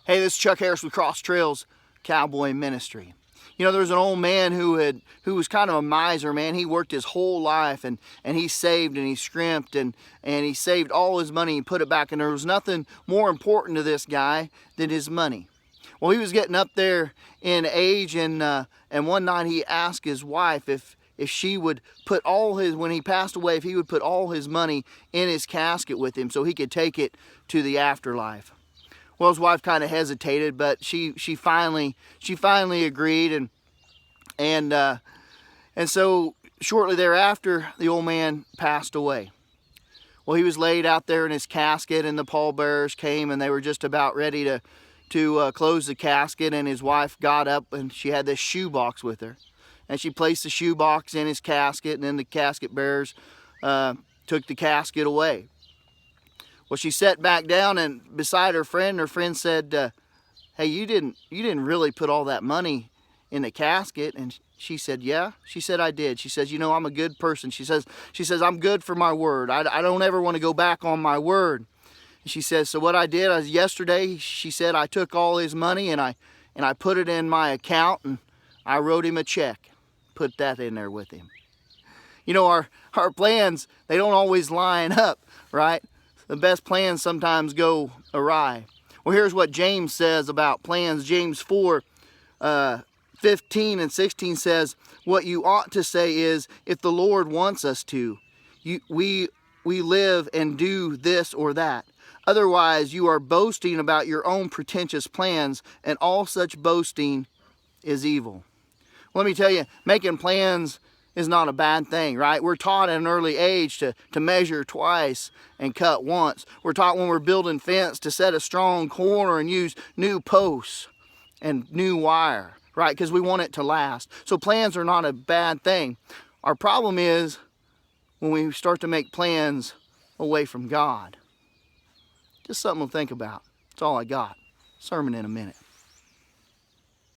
Hey, this is Chuck Harris with Cross Trails Cowboy Ministry. You know, there was an old man who was kind of a miser, man. He worked his whole life and he saved and he scrimped and he saved all his money and put it back. And there was nothing more important to this guy than his money. Well, he was getting up there in age, and one night he asked his wife if she would put all his, when he passed away, if he would put all his money in his casket with him so he could take it to the afterlife. Well, his wife kind of hesitated, but she finally agreed, and so shortly thereafter, the old man passed away. Well, he was laid out there in his casket, and the pallbearers came, and they were just about ready to close the casket, and his wife got up, and she had this shoebox with her, and she placed the shoebox in his casket, and then the casket bearers took the casket away. Well, she sat back down and beside her friend said, "Hey, you didn't really put all that money in the casket?" And she said, "Yeah." She said, "I did." She says, "You know, I'm a good person." She says, "I'm good for my word. I don't ever want to go back on my word." And she says, "So what I did was yesterday," she said, "I took all his money and I put it in my account, and I wrote him a check, put that in there with him." You know, our plans, they don't always line up, right? The best plans sometimes go awry. Well, here's what James says about plans. James 4, 15 and 16 says, "What you ought to say is, if the Lord wants us to, we live and do this or that. Otherwise, you are boasting about your own pretentious plans, and all such boasting is evil." Let me tell you, making plans is not a bad thing, right? We're taught at an early age to measure twice and cut once. We're taught when we're building fence to set a strong corner and use new posts and new wire, right? Because we want it to last. So plans are not a bad thing. Our problem is when we start to make plans away from God. Just something to think about. That's all I got. Sermon in a minute.